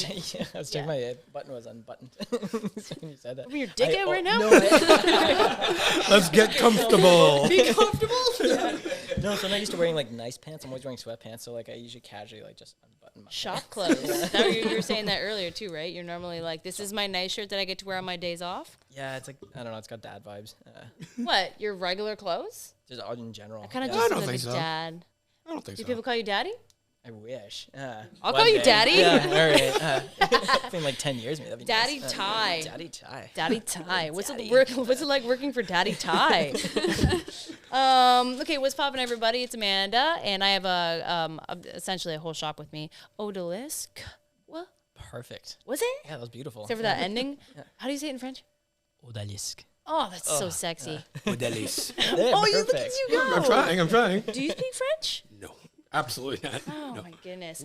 I was checking my button was unbuttoned. So when you said that. Your dick out right now? No, Let's get comfortable. Be comfortable. no, so I'm not used to wearing like nice pants. I'm always wearing sweatpants, so like I usually casually like just unbutton my Shop clothes. Now you were saying that earlier too, right? You're normally like, this is my nice shirt that I get to wear on my days off. Yeah, it's like I don't know. It's got dad vibes. What? Your regular clothes? Just all in general. I kind of yeah. just don't like think a so. dad. I don't think Do so. people call you daddy? I wish. I'll One call you day. daddy. Yeah, all right. It's been like 10 years, maybe. That'd be Daddy nice. Ty. Daddy Ty. Daddy Ty. What's Daddy. What's it like working for Daddy Ty? Okay, what's poppin', everybody? It's Amanda, and I have essentially a whole shop with me. Odalisque. What Perfect. was it? Yeah, that was beautiful. Except for that ending. How do you say it in French? Odalisque. Oh, that's so sexy. Odalisque. Oh, You look at you go. I'm trying. Do you speak French? No, absolutely not. Oh no. my goodness.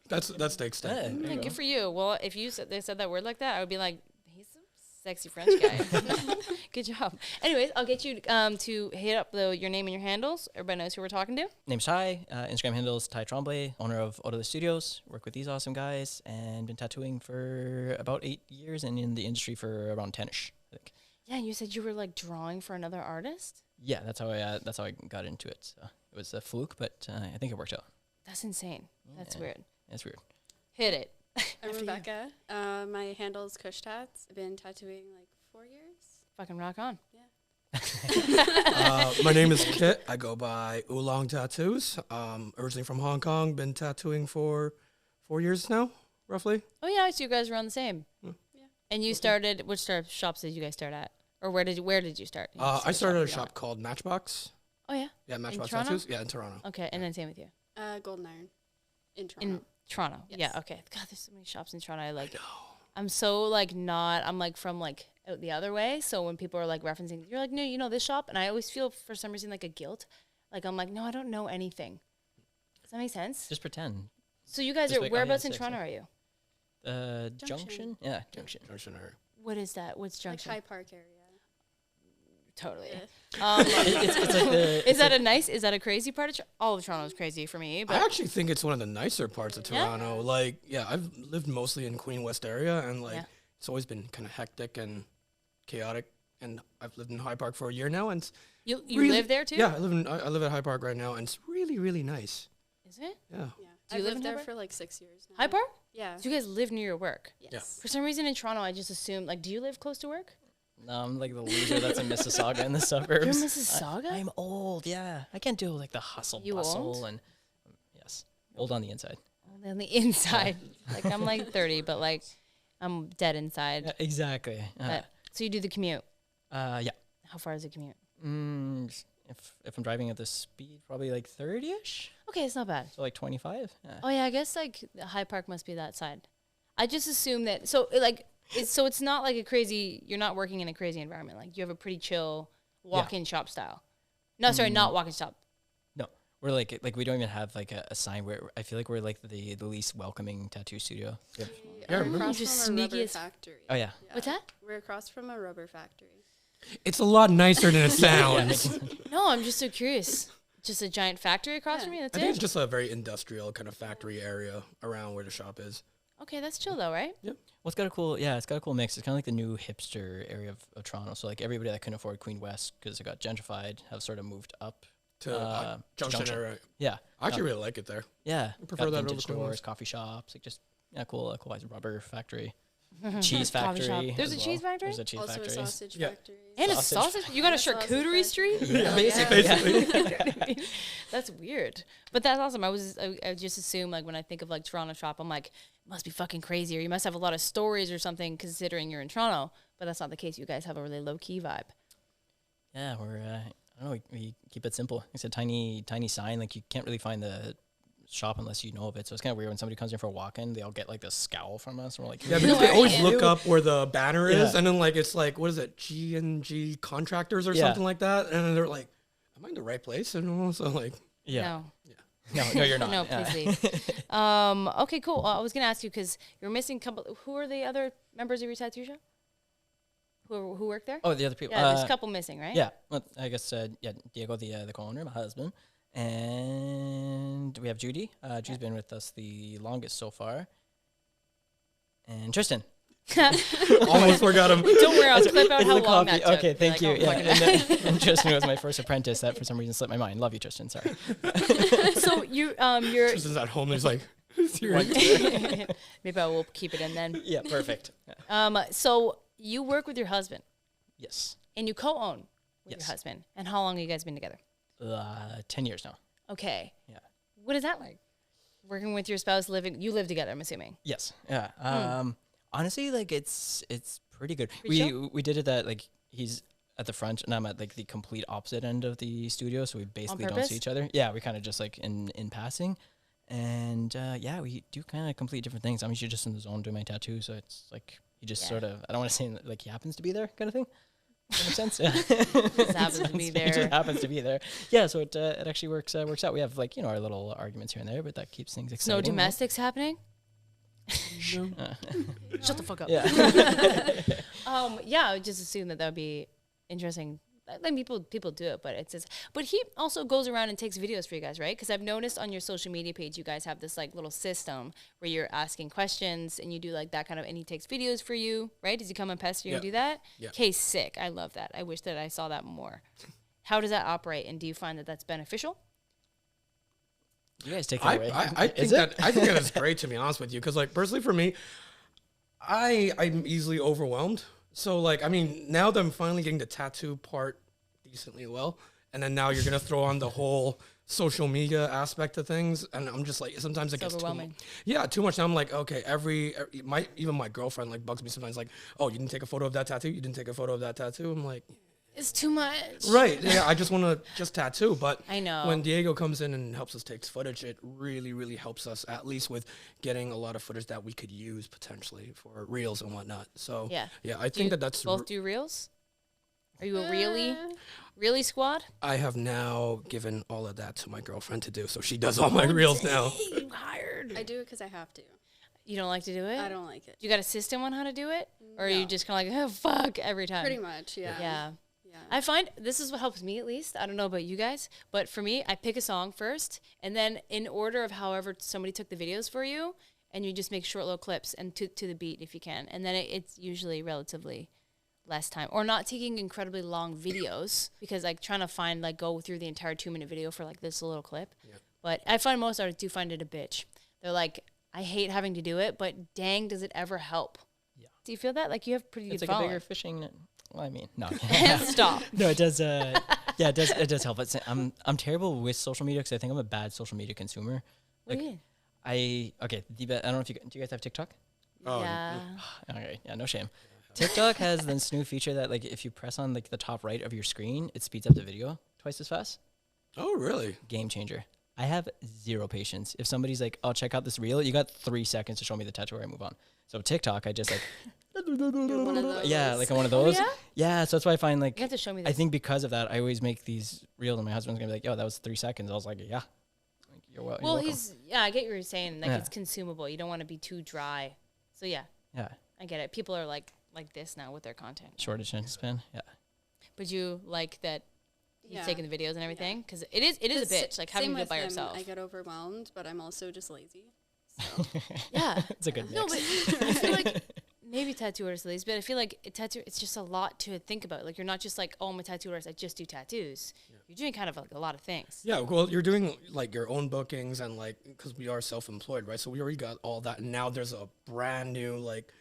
That's the extent. Yeah, good for you. Well, if they said that word like that, I would be like, he's a sexy French guy. Good job. Anyways, I'll get you to hit up your name and your handles. Everybody knows who we're talking to. Name's Ty. Instagram handle's Ty Tremblay, owner of Odalique Studios. Work with these awesome guys and been tattooing for about 8 years and in the industry for around 10ish, I think. Yeah, and you said you were like drawing for another artist? Yeah, that's how I got into it. So it was a fluke, but I think it worked out. That's insane. That's weird. It's weird. Hit it. I'm Rebecca. My handle is Kush Tats. I've been tattooing like 4 years. Fucking rock on. My name is Kit. I go by Oolong Tattoos. Originally from Hong Kong. Been tattooing for 4 years now, roughly. Oh yeah, so you guys were on the same. Yeah. And you started. Which shops did you guys start at, or where did you start? I started a shop called Matchbox. Oh yeah. Yeah, Matchbox Toronto? Tattoos. Yeah, in Toronto. Okay, and then same with you. Golden Iron in Toronto. In Toronto. Yes. Yeah. Okay. God, there's so many shops in Toronto. I like. I'm so like not. I'm like from like out the other way. So when people are like referencing, you're like, no, you know this shop, and I always feel for some reason like a guilt. Like I'm like, no, I don't know anything. Does that make sense? Just pretend. So you guys just are like, whereabouts in sexy. Toronto are you? Junction? Yeah, Junction. Junction area. What is that? What's like Junction? High Park area. Totally. Yeah. It's like the... Is that a nice? Is that a crazy part of all of Toronto is crazy for me? I But actually think it's one of the nicer parts of Yeah? Toronto. Like, yeah, I've lived mostly in Queen West area, and like Yeah. it's always been kind of hectic and chaotic. And I've lived in High Park for a year now, and it's you really- live there too? Yeah, I live at High Park right now, and it's really really nice. Is it Yeah. Yeah. Do you I've live lived in there High Park? for like 6 years now. High Park? Yeah. So you guys live near your work? Yes. For some reason in Toronto, I just assumed like, do you live close to work? No, I'm like the loser that's in Mississauga in the You're suburbs. in Mississauga? I'm old, yeah. I can't do like the hustle You bustle old? and yes, old on the inside. Oh, on the inside. Like I'm like 30, but like I'm dead inside. Yeah, exactly. But, so you do the commute. Yeah. How far is the commute? If I'm driving at this speed, probably like 30ish. Okay, it's not bad. So like 25. Yeah. Oh yeah, I guess like the High Park must be that side. I just assume that. So like, it's not like a crazy. You're not working in a crazy environment. Like you have a pretty chill walk-in shop style. No, sorry, not walk-in shop. No, we're like we don't even have like a sign where I feel like we're like the least welcoming tattoo studio. Yep. We are really? across Just from a rubber sneaky as- factory. Oh yeah. What's that? We're across from a rubber factory. It's a lot nicer than it sounds. No, I'm just so curious. Just a giant factory across from me. That's I think it's it. just a very industrial kind of factory area around where the shop is. Okay, that's chill though, right? Well, it's got a cool mix. It's kind of like the new hipster area of Toronto. So like everybody that couldn't afford Queen West because it got gentrified have sort of moved up To Junction area. Yeah, I actually really like it there. yeah. I prefer Got that over vintage Queen stores, West. coffee shops, like just cool rubber factory, cheese Coffee shop. factory. There's as a cheese well. factory? There's a cheese Also factory. a sausage Yeah. factory. And a Sausage. sausage? You got a Sausage charcuterie factory. street? Yeah, Basically. That's weird. But that's awesome. I just assume like when I think of like Toronto shop, I'm like, it must be fucking crazy, or you must have a lot of stories or something considering you're in Toronto. But that's not the case. You guys have a really low key vibe. Yeah, we're I don't know. We keep it simple. It's a tiny sign. Like you can't really find the shop unless you know of it. So it's kind of weird when somebody comes in for a walk-in. They all get like this scowl from us, and we're like, Yeah, because they always look you? up where the banner is, Yeah. and then like it's like, what is it, G&G Contractors or Yeah. something like that, and then they're like, am I in the right place? And also like, yeah, No. no, you're not. No, Yeah. please leave. Okay, cool. I was gonna ask you because you're missing a couple. Who are the other members of your tattoo shop? Who work there? Oh, the other people. Yeah, there's a couple missing, right? Yeah, well, I guess Diego, the co-owner, my husband, and we have Judy. Judy's been with us the longest so far. And Tristan. Almost forgot him. Don't worry, I'll clip out It's how the long copy. that took. Okay, thank you. Like, oh, Yeah. fuck it. And Tristan was my first apprentice. That for some reason slipped my mind. Love you, Tristan. Sorry. So you're Tristan's at home. He's like, maybe I will keep it in then. Yeah, perfect. So you work with your husband Yes. and you co-own with Yes. your husband. And how long have you guys been together? 10 years now. Okay. Yeah. What is that like? Working with your spouse, you live together, I'm assuming. Yes. Yeah. Honestly, like it's pretty good. Pretty We did it that like he's at the front and I'm at like the complete opposite end of the studio, so we basically don't purpose? see each other. Yeah, we kind of just like in passing, and yeah, we do kind of complete different things. I'm usually just in the zone doing my tattoo, so it's like he just Yeah. sort of, I don't want to say like he happens to be there kind of thing. Does that make sense? Yeah. Just happens to be He there. just happens to be there. Yeah, so it actually works out. We have like our little arguments here and there, but that keeps things exciting. No right? domestics happening? Shut the fuck up. Yeah. Yeah, I would just assume that would be interesting. Like people do it, but it's just. But he also goes around and takes videos for you guys, right? Because I've noticed on your social media page, you guys have this like little system where you're asking questions and you do like that kind of, and he takes videos for you, right? Does he come and pester you and Yeah. do that? Yeah. Okay, sick. I love that. I wish that I saw that more. How does that operate, and do you find that that's beneficial? You guys take it I away. think that is great, to be honest with you, because like personally for me, I'm easily overwhelmed. So like, I mean, now that I'm finally getting the tattoo part decently well, and then now you're gonna throw on the whole social media aspect of things, and I'm just like, sometimes it It's gets overwhelming. too much. Now I'm like, okay, even my girlfriend like bugs me sometimes, like, oh, you didn't take a photo of that tattoo, you didn't take a photo of that tattoo. I'm like, It's too much. right, yeah, I just want to just tattoo, but I know. when Diego comes in and helps us take footage, it really, really helps us, at least with getting a lot of footage that we could use potentially for reels and whatnot. So Yeah. I think that's both do reels. Are you a really squad? I have now given all of that to my girlfriend to do, so she does all my reels now. You hired. I do it because I have to. You don't like to do it? I don't like it. You got a system on how to do it, or are you No. just kind of like, oh fuck, every time? Pretty much, yeah. Yeah. Yeah. I find this is what helps me, at least. I don't know about you guys, but for me, I pick a song first, and then in order of however somebody took the videos for you, and you just make short little clips and to the beat if you can, and then it's usually relatively less time, or not taking incredibly long videos, because like trying to find like go through the entire 2-minute video for like this little clip. Yep. But I find most artists do find it a bitch. They're like, I hate having to do it, but dang, does it ever help? Yeah. Do you feel that? Like you have pretty It's good like a following. bigger fishing net. Well, I mean, no. Stop. No, it does. Yeah, it does help. I'm terrible with social media because I think I'm a bad social media consumer. What do you mean? I don't know if do you guys have TikTok? Oh, Yeah. Okay, yeah, no shame. TikTok has this new feature that like if you press on like the top right of your screen, it speeds up the video twice as fast. Oh, really? Game changer. I have zero patience. If somebody's like, "Oh, check out this reel," you got 3 seconds to show me the tattoo where I move on. So TikTok, I just like, You're one of those. yeah, like I'm one of those. yeah? Yeah, so that's why I find like You have to show me I this. think because of that, I always make these reels, and my husband's gonna be like, "Yo, that was 3 seconds." I was like, "Yeah." Like, you're Well, welcome. I get what you're saying. Like Yeah. it's consumable. You don't want to be too dry. So yeah, Yeah, I get it. People are like this now with their content. short attention span. Yeah. But you like that he's Yeah. taking the videos and everything, because it is a bitch. Like having Same to do it with by him, yourself. I get overwhelmed, but I'm also just lazy. So Yeah. It's a good mix. No, but I feel like maybe tattoo artists at least, but I feel like it's just a lot to think about. Like you're not just like, oh, I'm a tattoo artist, I just do tattoos. You're doing kind of like a lot of things. Yeah, well, you're doing like your own bookings and like, because we are self-employed, right? So we already got all that, and now there's a brand new like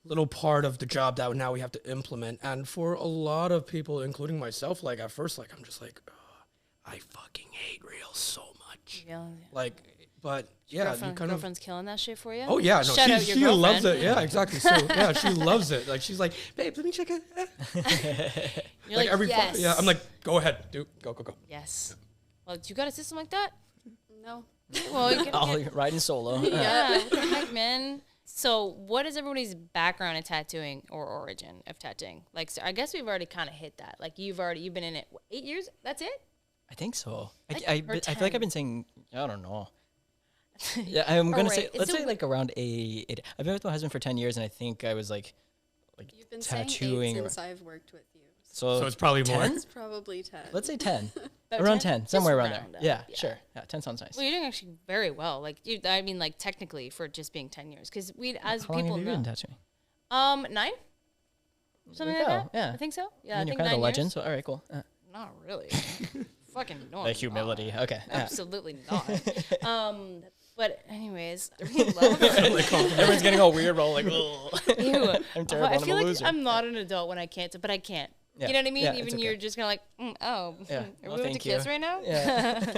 little part of the job that now we have to implement. And for a lot of people, including myself, like at first, like I'm just like, I fucking hate reels so much. Yeah. Like, but yeah, you kind of. Girlfriend's killing that shit for you. Oh yeah, no, Shout out your she loves girlfriend. it. Yeah, exactly. So yeah, she loves it. Like she's like, babe, let me check it. You're Like every yes. yeah, I'm like, go ahead, dude, go. yes. Well, you got a system like that? no. Well, you can I'll riding solo. yeah, what the heck, man. So, what is everybody's background in tattooing or origin of tattooing? Like, so I guess we've already kind of hit that. Like, you've been in it 8 years. That's it. I think so. Or I feel like 10. I've been saying, I don't know. Yeah, I'm gonna say, Alright, let's so say like around eight. I've been with my husband for 10 years, and I think I was like You've been tattooing. saying 8 since I've worked with you. So it's probably more. 10? It's probably 10. Let's say 10. About Around 10? 10, somewhere around round there. up, Yeah, yeah. sure. Yeah, 10 sounds nice. Well, you're doing actually very well. Like, I mean, like technically for just being 10 years, because we, as How long people have you know, been tattooing? 9, something There like you that. go, yeah. I think so. Yeah, I I mean, you're think kind of 9 a legend, years. so all right, cool. Not really. Fucking no. The I'm humility. not. Okay. Yeah. Absolutely not. But anyways, I really love it. Everyone's getting all weird, all like, ugh. Ew. I'm terrible. I I'm feel a like loser. I'm not an adult when I can't, but I can't. Yeah. You know what I mean? Yeah, Even it's okay. you're just kind of like, oh, Yeah. are Well, we about to thank you. kiss right now? Yeah.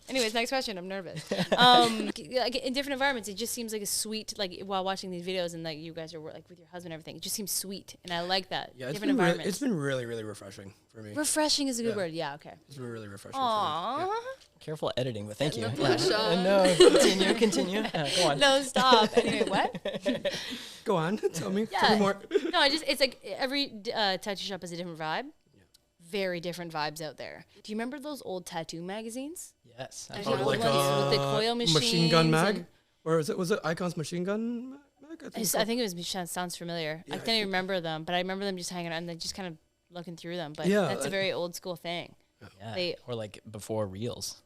Anyways, next question. I'm nervous. Like in different environments, it just seems like a sweet, like while watching these videos and like you guys are like with your husband and everything, it just seems sweet. And I like that. Yeah, it's different been, environments. it's been really, really refreshing for me. Refreshing is a good Yeah. word. Yeah, okay. It's been really refreshing Aww. for me. Careful editing, but thank you. Setting the blush Yeah. on. No, continue. Go on. No, stop. Anyway, what? Yeah. Go on, tell me. Yeah. Tell me more. No, it's like every tattoo shop has a different vibe. Very different vibes out there. Do you remember those old tattoo magazines? Yes. I absolutely. know. Old ones with the coil Machine Gun machines Mag? and- Or was it Icon's Machine Gun Mag? I think it was. Sounds familiar. Yeah, I I can't think- even remember them, but I remember them just hanging out and then just kind of looking through them. But Yeah, that's a very old school thing. Yeah. They- Or like before reels.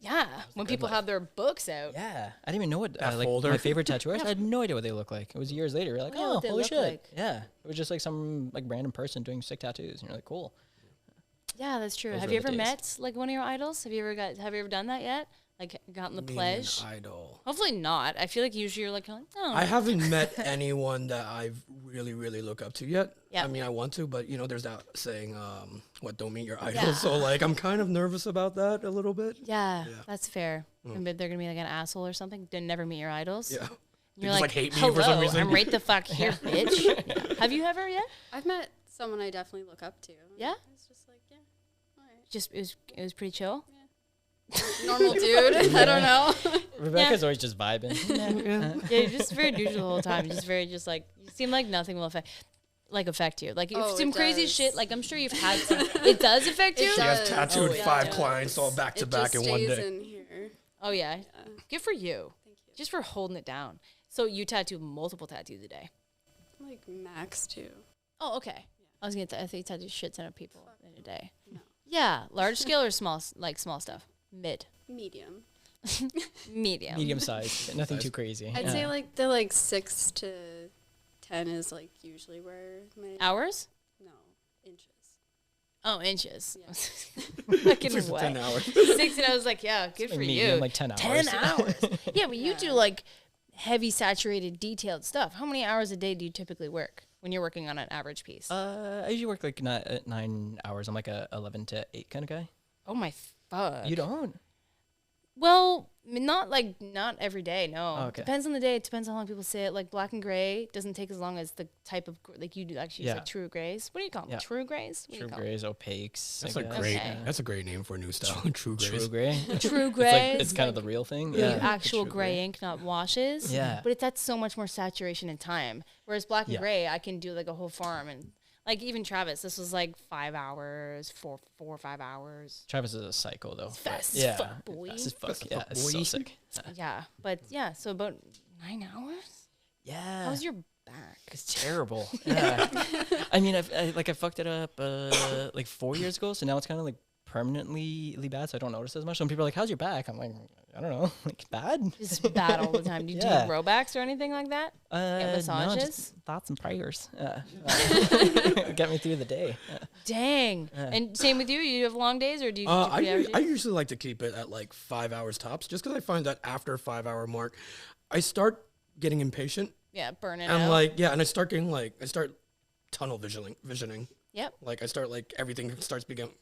Yeah, when good people life. have their books out. Yeah. I didn't even know what That like folder. my favorite tattoo artist. I had no idea what they look like. It was years later. We're like, Yeah, oh, what they holy look shit. like. Yeah. It was just like some like random person doing sick tattoos. And you're like, cool. Yeah, that's true. Those Have were you the ever days. met like one of your idols? Have you ever done that yet? Like gotten the Me pledge? an idol. Hopefully not. I feel like usually you're like, oh, I haven't met anyone that I really, really look up to yet. Yeah. I mean, I want to, but you know, there's that saying, what, don't meet your idol. Yeah. So like, I'm kind of nervous about that a little bit. yeah, Yeah. that's fair. And they're gonna be like an asshole or something. Didn't never meet your idols. Yeah. You're just, like, like, hate me hello, for some reason." I'm right the fuck here, bitch. Have you ever yet? I've met someone I definitely look up to. Yeah? It's just like, yeah, all right. Just it was pretty chill. Normal dude. I don't know. Rebecca's always just vibing. Yeah, you're just very neutral the whole time. You're just very just like you seem like nothing will affect you. Like if Oh, some it crazy does. shit. Like I'm sure you've had some. It does affect It you. She has does. tattooed Oh, yeah, 5 it clients all does. back to It back just in one stays day. in here. Oh yeah, good for you. Thank you. Just for holding it down. So you tattoo multiple tattoos a day. Like max 2. Oh okay. I was gonna. I think you tattoo shit ton of people in a day. No. Yeah, large scale or small, like small stuff. Mid, Medium. medium. Medium size. Nothing too crazy. I'd Yeah. say like the like 6 to 10 is like usually where my Hours? no inches. Oh, inches. Yeah. Fucking 6 to 10 way. hours. 6 and I was like, yeah, good Like for medium, you. like 10 hours. 10 hours. Yeah, but you Yeah. do like heavy, saturated, detailed stuff. How many hours a day do you typically work when you're working on an average piece? I usually work like 9 hours. I'm like a 11 to 8 kind of guy. Oh my fuck. You don't? Well, not every day. No. Oh, okay. Depends on the day. It depends on how long people say it. Like black and gray doesn't take as long as the type of like you do actually Yeah. say true grays. What do you call them? Yeah. True grays. What do True you call grays, opaques. That's I a guess. great. Okay. That's a great name for a new style. True grays. True gray. them? True It's grays. like it's kind of the real thing. the Yeah. actual True gray ink, not washes. Yeah. But that's so much more saturation and time. Whereas black and Yeah. gray, I can do like a whole farm and like even Travis, this was like 5 hours, 4 or 5 hours. Travis is a psycho though. Fast yeah. as fuck, boy. Fast as fuck. Fast as Yeah. fuck, It's so boy. sick. Yeah, but yeah, so about 9 hours. Yeah. How's your back? It's terrible. Yeah. I mean, I fucked it up like 4 years ago, so now it's kind of like permanently bad, so I don't notice as much. Some people are like, "How's your back?" I'm like, I don't know, like bad. Just bad all the time. Do you Yeah. do Robacks or anything like that? No, massages? just thoughts and prayers. Get me through the day. Dang. And same with you. You have long days, or do you? do I, pretty average I days? usually like to keep it at like 5 hours tops, just because I find that after 5 hour mark, I start getting impatient Yeah, burning and out. like and I start getting like I start tunnel visioning. Yep. Like I start like everything starts becoming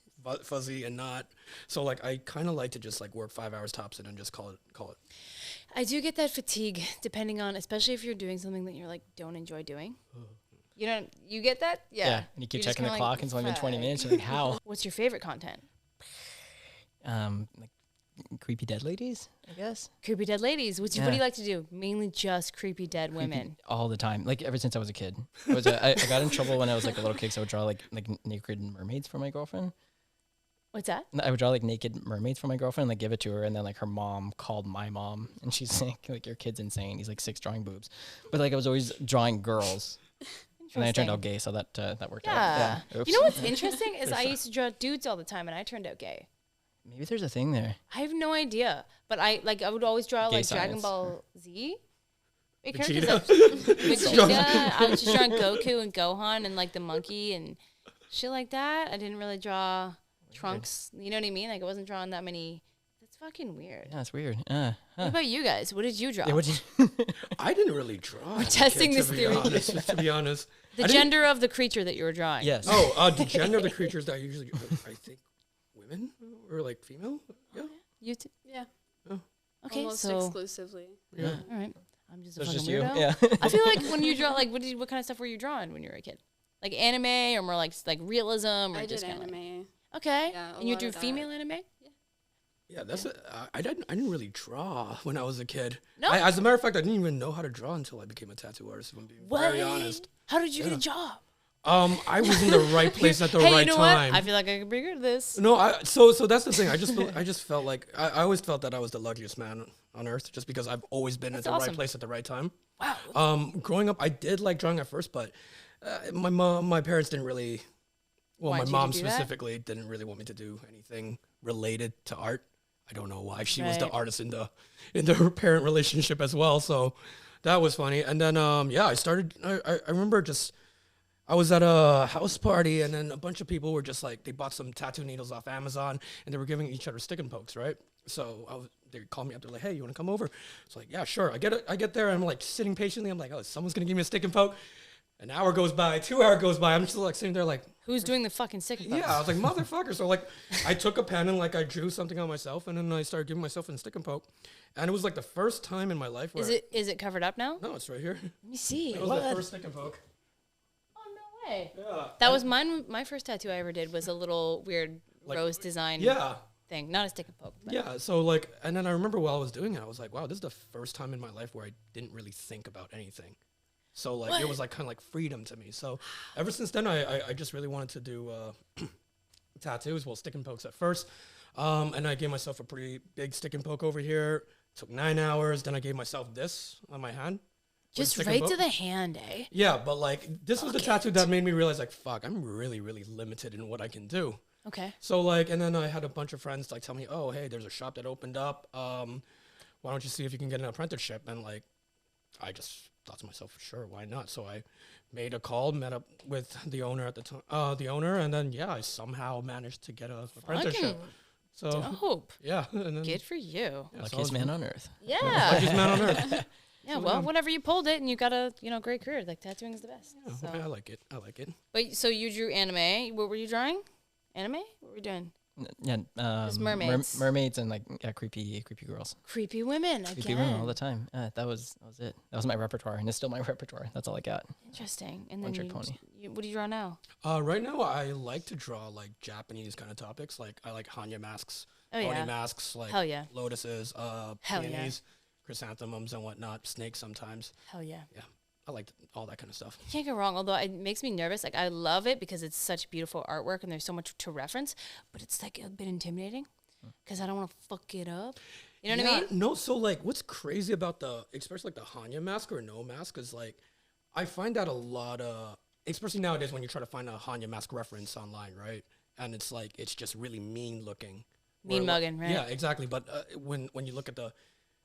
fuzzy and not. So like I kind of like to just like work 5 hours tops and then just call it. I do get that fatigue, depending on, especially if you're doing something that you're like don't enjoy doing. You get that? Yeah. And you keep You're just checking the kinda clock, like, and it's only been 20 "Fuck." minutes. You're like, how? What's your favorite content? Like creepy dead ladies, I guess. Creepy dead ladies. What do you Yeah. like to do? Mainly just creepy dead women. All the time, like ever since I was a kid. I got in trouble when I was like a little kid, so I would draw like naked mermaids for my girlfriend. What's that? I would draw like naked mermaids for my girlfriend, like give it to her, and then like her mom called my mom, and she's like your kid's insane. He's like 6 drawing boobs, but like I was always drawing girls. And then I turned Interesting. out gay, so that worked Yeah. out. Yeah. You know what's interesting is I used to draw dudes all the time, and I turned out gay. Maybe there's a thing there. I have no idea, but I would always draw Gay like Dragon science. Ball Z. Vegeta. Vegeta. I was just drawing Goku and Gohan and like the monkey and shit like that. I didn't really draw Trunks. You know what I mean? Like I wasn't drawing that many. That's fucking weird. Yeah, it's weird. What about you guys? What did you draw? Yeah, what'd you I didn't really draw. We're testing this theory. To be honest. The gender of the creature that you were drawing. Yes. The gender of the creatures that I usually, I think, women or like female. Yeah. You too. Yeah. Okay, Almost so exclusively. Yeah. all right. I'm just a That's fucking just you. weirdo. Yeah. I feel like when you draw, like, what kind of stuff were you drawing when you were a kid? Like anime or more like realism or I just did kinda like- anime. okay. Yeah, a And you lot drew of that. female anime? Yeah, I didn't really draw when I was a kid. No? As a matter of fact, I didn't even know how to draw until I became a tattoo artist. If I'm being very honest. How did you get a job? I was in the right place at the Hey, right you know time. what? I feel like I could be good at this. No, so that's the thing. I just felt like I always felt that I was the luckiest man on earth, just because I've always been at the awesome. right place at the right time. Wow. Growing up, I did like drawing at first, but my parents didn't really. Well, Why my did you mom do that? specifically didn't really want me to do anything related to art. I don't know why. She was the Right. artist in the parent relationship as well, so that was funny. And then I started. I remember just. I was at a house party, and then a bunch of people were just like, they bought some tattoo needles off Amazon, and they were giving each other stick and pokes, right? So they called me up. They're like, "Hey, you want to come over?" It's like, "Yeah, sure." I get there, and I'm like sitting patiently. I'm like, "Oh, someone's gonna give me a stick and poke." An hour goes by, 2 hours goes by. I'm just like sitting there, like, Who's doing the fucking sick? yeah. I was like, "Motherfucker!" So like, I took a pen and like I drew something on myself, and then I started giving myself a stick and poke, and it was like the first time in my life where Is it covered up now? no, it's right here. Let me see. That was the first stick and poke. Oh no way. Yeah. That was mine. My first tattoo I ever did was a little weird Like- rose design Yeah. thing, not a stick and poke. But Yeah, so like, and then I remember while I was doing it, I was like, wow, this is the first time in my life where I didn't really think about anything. So like, it was like kind of like freedom to me. So ever since then, I just really wanted to do tattoos, well, stick and pokes at first. And I gave myself a pretty big stick and poke over here. Took 9 hours. Then I gave myself this on my hand. just stick and right to poke. the hand, eh? Yeah, but like, this was the tattoo that made me realize like, fuck, I'm really, really limited in what I can do. Okay. So like, and then I had a bunch of friends like tell me, oh, hey, there's a shop that opened up. Why don't you see if you can get an apprenticeship? And like, I just thought to myself, sure, why not? So I made a call, met up with the owner at the time, and then yeah, I somehow managed to get a apprenticeship. So Dope. yeah, and then Good for you. yeah, so I Luckiest was man on earth. Yeah. luckiest man on earth. Yeah, well, whenever you pulled it and you got a great career, like tattooing is the best. Yeah, So. I like it. I like it. But so you drew anime. What were you drawing? Anime? What were you doing? Yeah. mermaids. Mermaids and like creepy girls. Creepy women again. Creepy women all the time. That was it. That was my repertoire, and it's still my repertoire. That's all I got. Interesting. And then One-trick pony. what do you draw now? Right now, I like to draw like Japanese kind of topics. Like I like Hanya masks, Oh pony yeah. masks, like Hell yeah. lotuses, Hell yeah. peonies, chrysanthemums and whatnot, snakes sometimes. Hell yeah. Yeah, I like all that kind of stuff. Can't go wrong. Although it makes me nervous. Like I love it because it's such beautiful artwork and there's so much to reference. But it's like a bit intimidating because I don't want to fuck it up. You know what I mean? No, so like what's crazy about especially like the Hanya mask or no mask is like, I find that a lot of, especially nowadays when you try to find a Hanya mask reference online, right? And it's like, it's just really mean looking. Mean mugging, right? Yeah, exactly. But when you look at the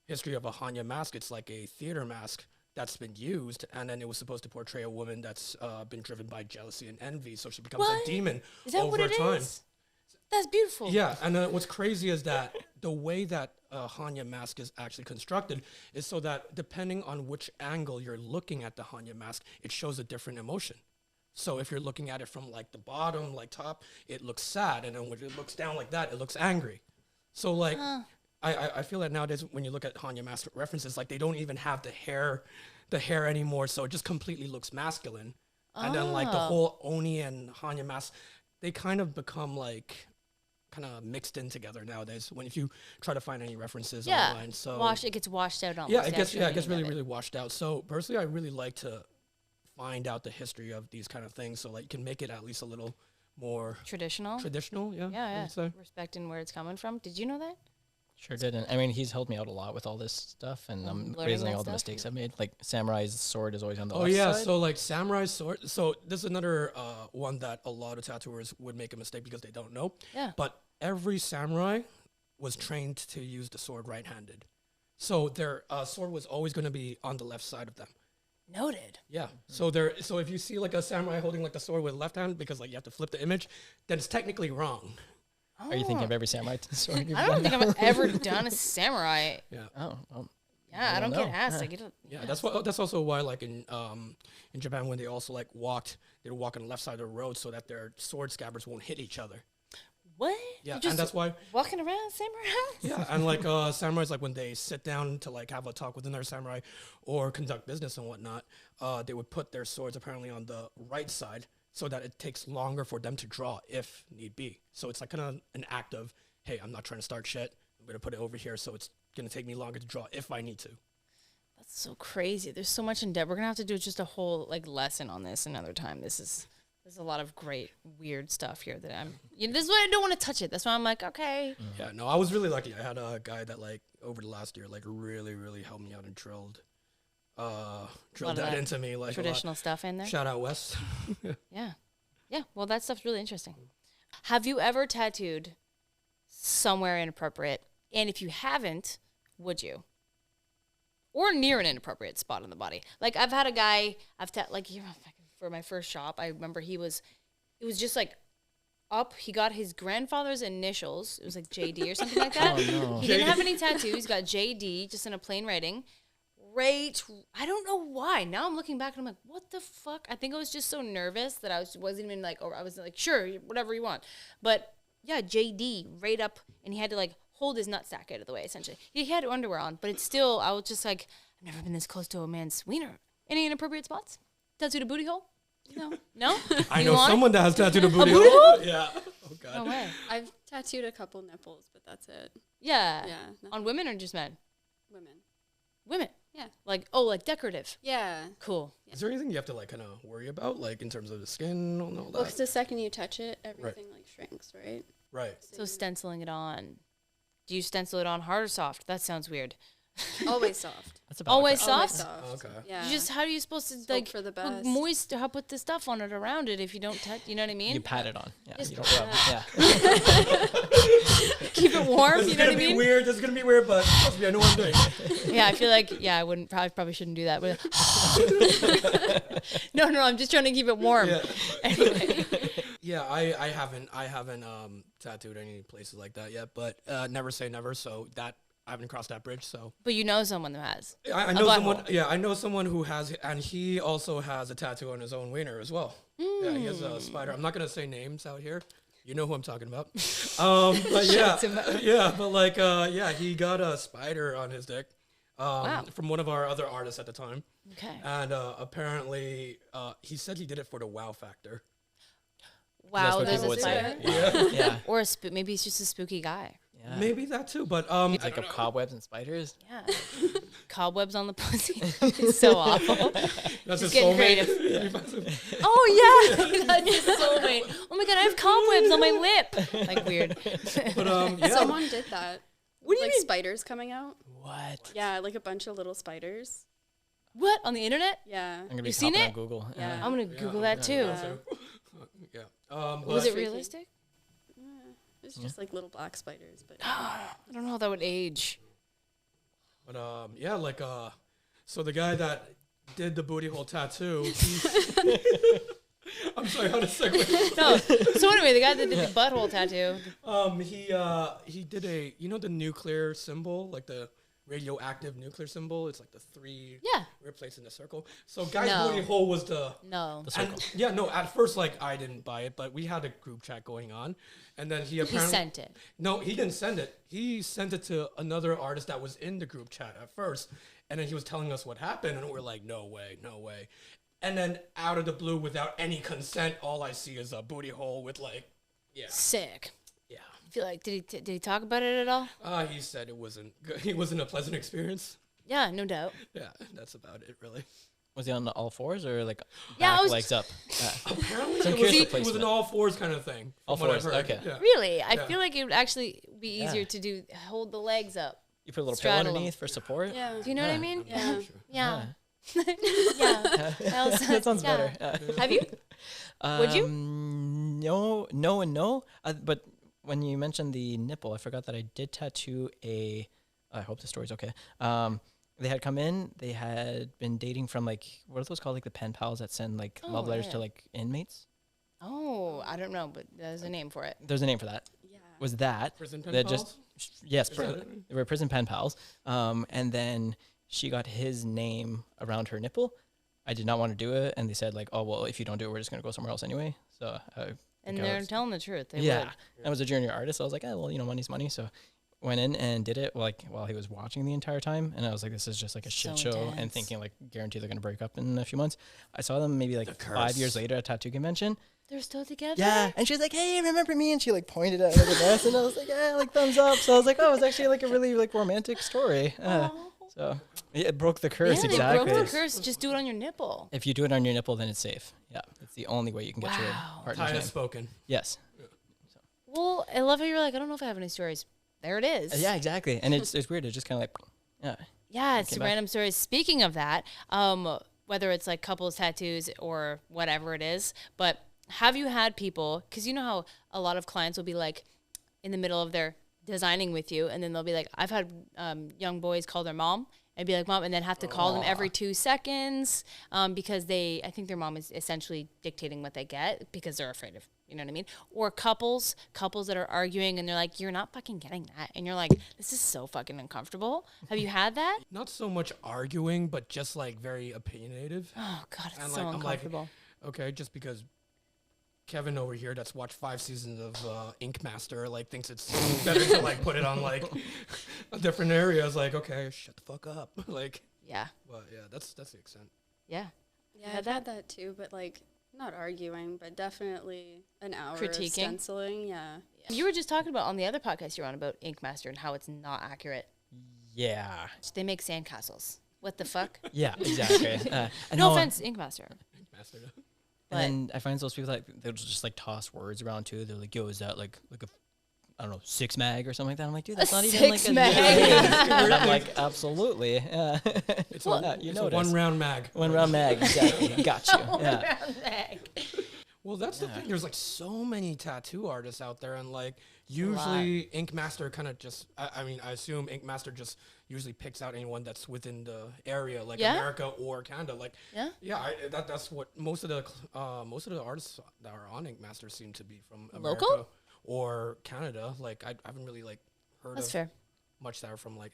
history of a Hanya mask, it's like a theater mask that's been used, and then it was supposed to portray a woman that's been driven by jealousy and envy, so she becomes What? a demon Is that over what it time. is? That's beautiful. Yeah, and what's crazy is that the way that a Hanya mask is actually constructed is so that depending on which angle you're looking at the Hanya mask, it shows a different emotion. So if you're looking at it from like the bottom, like top, it looks sad, and then when it looks down like that, it looks angry. So like, I feel that nowadays when you look at Hanya mask references, like they don't even have the hair anymore, so it just completely looks masculine. And then like the whole Oni and Hanya mask, they kind of become like kind of mixed in together nowadays. When if you try to find any references Yeah. online, so It gets washed out almost. yeah, it the gets meaning really of it. really washed out. So personally, I really like to find out the history of these kind of things, so like you can make it at least a little more Traditional. traditional. Yeah, I Yeah, would say. Respecting where it's coming from. Did you know that? Sure did. And I mean, he's helped me out a lot with all this stuff, and I'm learning realizing that all the stuff? mistakes I've made. Like Samurai's sword is always on the Oh left yeah, side. so like samurai sword. So this is another one that a lot of tattooers would make a mistake because they don't know. Yeah. But every samurai was trained to use the sword right-handed, so their sword was always going to be on the left side of them. Noted. Yeah. So if you see like a samurai holding like the sword with left hand because like you have to flip the image, then it's technically wrong. Are you thinking of every samurai sword you've I don't done think now? I've ever done a samurai. Yeah. Oh, well, Yeah, I don't know. get asked. I get a, Yeah, that's what. That's also why, like in Japan, when they also like walked, they would walk on the left side of the road so that their sword scabbards won't hit each other. what? Yeah, You're just and that's why. walking around samurai house. Yeah, and like samurais, like when they sit down to like have a talk with another samurai or conduct business and whatnot, they would put their swords apparently on the right side so that it takes longer for them to draw if need be. So it's like kind of an act of, hey, I'm not trying to start shit. I'm gonna put it over here, so it's gonna take me longer to draw if I need to. That's so crazy. There's so much in depth. We're gonna have to do just a whole like lesson on this another time. There's a lot of great weird stuff here that this is why I don't want to touch it. That's why I'm like, okay. Yeah, no, I was really lucky. I had a guy that like over the last year like really, really helped me out and drilled of that that into me like Traditional stuff in a there. lot. Shout out Wes. Yeah. Yeah. Well, that stuff's really interesting. Have you ever tattooed somewhere inappropriate? And if you haven't, would you? Or near an inappropriate spot on the body? Like I've had a guy, for my first shop, I remember it was just like up. He got his grandfather's initials. It was like JD or something like that. Oh, no. He didn't have any tattoos. He's got JD just in a plain writing. Right. I don't know why. Now I'm looking back and I'm like, what the fuck? I think I was just so nervous that I wasn't even like, or I was like, sure, whatever you want. But yeah, JD right up, and he had to like hold his nutsack out of the way, essentially. He had underwear on, but it's still, I was just like, I've never been this close to a man's wiener. Any inappropriate spots? Tattooed a booty hole? No. No? I You know want? someone that has tattooed a booty booty hole. hole? Yeah. Oh god. No way. I've tattooed a couple nipples, but that's it. Yeah. Yeah, nothing. On women or just men? Women. Women. Yeah. Like decorative. Yeah. Cool. Is there anything you have to like kind of worry about, like in terms of the skin and all Well, 'cause that? the second you touch it, everything like shrinks, right? Right. So stenciling it on. Do you stencil it on hard or soft? That sounds weird. Always soft. That's about Always correct. Always soft? soft. Okay. Yeah. You just, how are you supposed to Hope like for the put best. moist, how put the stuff on it around it if you don't touch, you know what I mean? You pat it on. Yeah, Just- you don't rub. Yeah. Keep it warm, This you is know gonna what I be mean? weird. This is gonna be weird, but trust me, I know what I'm doing. Yeah, I feel like, I wouldn't, probably shouldn't do that. But no, I'm just trying to keep it warm. Yeah. Anyway. Yeah, I haven't tattooed any places like that yet, but never say never. So that I haven't crossed that bridge. So But you know someone that has. I know someone. butthole. Yeah, I know someone who has, and he also has a tattoo on his own wiener as well. Yeah, he has a spider. I'm not gonna say names out here. You know who I'm talking about. But yeah, yeah, but like, he got a spider on his dick. Wow. From one of our other artists at the time, Okay. and apparently he said he did it for the wow factor. Wow, what there's people a would say. spider. Yeah. Or maybe he's just a spooky guy. Yeah. Maybe that too, but It's like cobwebs and spiders. Yeah. Cobwebs on the pussy. It's so awful. that's Just his getting soulmate. creative. Oh yeah, that's his soulmate. Oh my god, I have cobwebs on my lip. Like weird. But yeah. Someone did that. What do you like mean? spiders coming out. What? Yeah, like a bunch of little spiders. What on the internet? Yeah. I'm gonna be You seen popping it? on Google. Yeah. I'm gonna Google that too. Yeah. Yeah. Was it Freaky. realistic? It's just like little black spiders, but I don't know how that would age. But yeah, like so the guy that did the booty hole tattoo. I'm sorry, how to segue? No. So anyway, the guy that did the butthole tattoo. He did the nuclear symbol, like the radioactive nuclear symbol. It's like the three Yeah. replaced in a circle. So guy's No. booty hole was the. No. And, yeah, no. At first, like I didn't buy it, but we had a group chat going on, and then he He apparently sent it. No, he didn't send it. He sent it to another artist that was in the group chat at first, and then he was telling us what happened, and we're like, no way, no way. And then out of the blue, without any consent, all I see is a booty hole with like, yeah, Sick. yeah. I feel like did he talk about it at all? He said it wasn't good. It wasn't a pleasant experience. Yeah, no doubt. Yeah, that's about it, really. Was he on all fours or like Yeah, I back was- legs up? Apparently, So I'm it curious was, the it was an placement. all fours kind of thing. All from what I've fours, heard. okay. Yeah. Really? I Yeah. feel like it would actually be easier to do. Hold the legs up. You put a little Straddle 'em. pillow underneath for support. Yeah. Do you know what I mean? Yeah. Yeah. Yeah. That sounds Yeah. better. Have you? Would you? No, and no. But when you mentioned the nipple, I forgot that I did tattoo a. I hope the story's okay. They had come in. They had been dating from like what are those called? Like the pen pals that send like love letters to like inmates. Oh, I don't know, but there's a name for it. There's a name for that. Yeah. Was that Prison pen that pals? yes, Is that it? they were prison pen pals. And then she got his name around her nipple. I did not want to do it, and they said like, oh well, if you don't do it, we're just gonna go somewhere else anyway. So And I they're was- telling the truth. They yeah, would. I was a junior artist. So I was like, well, money's money. So went in and did it like while he was watching the entire time, and I was like, this is just like a shit So show, and intense. thinking like, guarantee they're gonna break up in a few months. I saw them maybe like The 5 years curse. later at a tattoo convention. They're still together? Yeah, and she's like, hey, remember me? And she like pointed at her dress, and I was like, yeah, like thumbs up. So I was like, oh, it's actually like a really like romantic story. So it broke the curse Yeah, exactly. they broke the curse. Just do it on your nipple. If you do it on your nipple, then it's safe. Yeah, it's the only way you can get your Wow. partner's Tide name. has spoken. Yes. Well, I love how you're like, I don't know if I have any stories. There it is. Yeah, exactly. And it's weird. It's just kind of like, yeah. Yeah, it's Came the back. random stories. Speaking of that, whether it's like couples tattoos or whatever it is, but have you had people, because you know how a lot of clients will be like in the middle of their designing with you, and then they'll be like, I've had young boys call their mom and be like, mom, and then have to call them every 2 seconds because I think their mom is essentially dictating what they get because they're afraid of, you know what I mean? Or couples that are arguing and they're like, you're not fucking getting that. And you're like, this is so fucking uncomfortable. Have you had that? Not so much arguing, but just like very opinionative. Oh, God, it's And so like, I'm like, uncomfortable. okay, just because Kevin over here that's watched 5 seasons of Ink Master like thinks it's better to like put it on like different areas. Like, okay, shut the fuck up. Like, Yeah. but yeah, that's the extent. Yeah. Yeah, Had I've had that too, but like not arguing, but definitely an hour Critiquing? of stenciling. Yeah. You were just talking about on the other podcast you're on about Ink Master and how it's not accurate. Yeah. They make sandcastles. What the fuck? Yeah, exactly. I No know- offense, Ink Master. Ink Master. And then I find those people that they'll just like toss words around too. They're like, yo, is that like a, I don't know, 6 mag or something like that? I'm like, dude, that's not even like 6 a mag. And I'm like, absolutely. Yeah. It's Well, a, you it's know a it is. 1 round mag. 1 round mag, exactly. Got you. Yeah. Well, that's the thing. There's like so many tattoo artists out there, and like usually Ink Master kind of just. I mean, I assume Ink Master just usually picks out anyone that's within the area, like Yeah? America or Canada. Like, Yeah? that's what most of the artists that are on Ink Master seem to be from America Local? or Canada. Like, I haven't really like heard That's of fair. much that are from like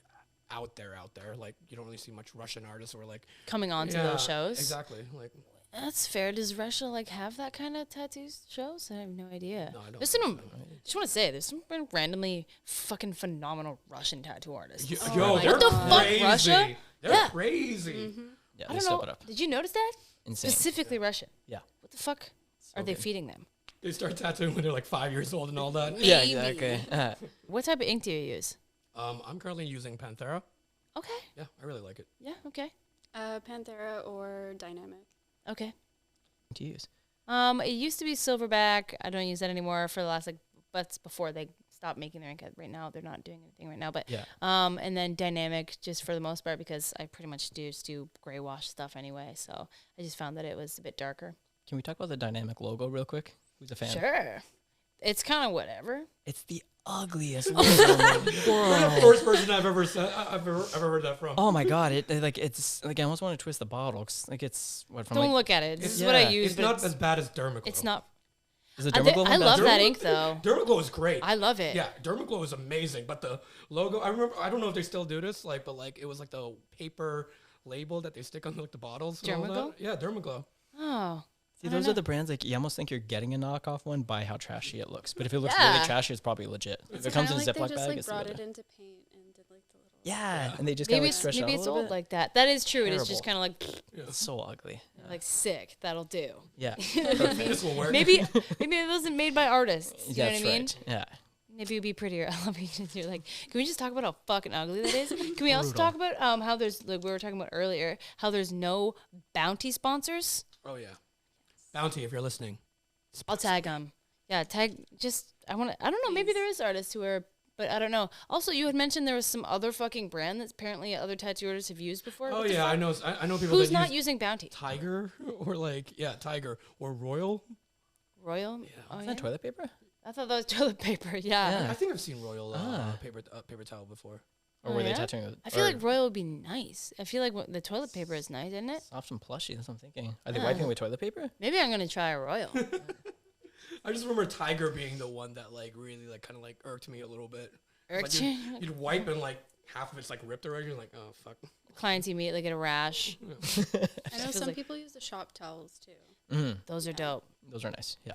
out there. Like, you don't really see much Russian artists or like Coming on to Yeah, those shows. Exactly. Like, That's fair. Does Russia like have that kind of tattoos shows? I have no idea. no, I don't. There's think some, so. just want to say, there's some randomly fucking phenomenal Russian tattoo artists. Yo, Oh my they're God. What the fuck, crazy. Russia? They're Yeah. crazy. Yeah, I they don't step know. it up. Did you notice that? Insane. Specifically Russian. Yeah. What the fuck are they feeding them? They start tattooing when they're like 5 years old and all that. Yeah, Maybe. exactly. What type of ink do you use? I'm currently using Panthera. Okay. Yeah, I really like it. Yeah. Okay. Panthera or Dynamic. Okay. To use. It used to be Silverback. I don't use that anymore for the last but before they stopped making their ink. Right now, they're not doing anything right now. But Yeah. and then Dynamic just for the most part because I pretty much do gray wash stuff anyway. So I just found that it was a bit darker. Can we talk about the dynamic logo real quick? Who's a fan? Sure. It's kind of whatever. It's the ugliest logo in the You're the world. first person I've ever said I've ever heard that from. Oh my god! It's like I almost want to twist the bottle. 'Cause, like it's what from Don't like look at it. This It's- is what I yeah, use, It's but not as bad as Dermaglow. it's not. is it I, Dermaglow? I love Derma- that ink though. Dermaglow is great. I love it. Yeah, Dermaglow is amazing, but the logo, I remember, I don't know if they still do this, like, but like it was like the paper label that they stick on like the bottles. and all that. Dermaglow? Yeah, Dermaglow. Oh. See, I don't those are know. the brands like you almost think you're getting a knockoff one by how trashy it looks. But if it looks Yeah. really trashy, it's probably legit. If it comes in a Kinda Ziploc like they just bag, like it's brought legit. it into paint and did like the little. Yeah, and they just kind of Maybe like it's stretch it out maybe a it's little old bit. like that. That is true. It is just Terrible. kind of like It's so ugly. like sick. That'll do. Yeah, This will work. Maybe it wasn't made by artists. You know that's what I mean? right. Yeah, Maybe it'd be prettier. I love it. You're like, can we just talk about how fucking ugly that is? Can we also talk about how there's like we were talking about earlier how there's no bounty sponsors? Oh yeah, Bounty, if you're listening. I'll tag them. Yeah, tag. Just I don't know. Maybe there is artists who are But I don't know. Also, you had mentioned there was some other fucking brand that apparently other tattoo artists have used before. Oh What the yeah, fuck? I know people Who's that not use using Bounty? Tiger or like Tiger or Royal. Royal? Oh, Is yeah? that toilet paper? I thought that was toilet paper. Yeah. Yeah. I think I've seen Royal Ah. paper towel before. Or Oh, were they yeah? tattooing with I feel or like Royal would be nice. I feel like the toilet paper is nice, isn't it? soft and plushy? That's what I'm thinking. Are they wiping with toilet paper? Maybe I'm gonna try a Royal. I just remember Tiger being the one that like really like kind of like irked me a little bit. Irked Like, you? you'd wipe and like half of it's like ripped already. You're like, oh fuck. Clients immediately get a rash. I know Feels some like- people use the shop towels too. Mm, Those are dope. those are nice. Yeah.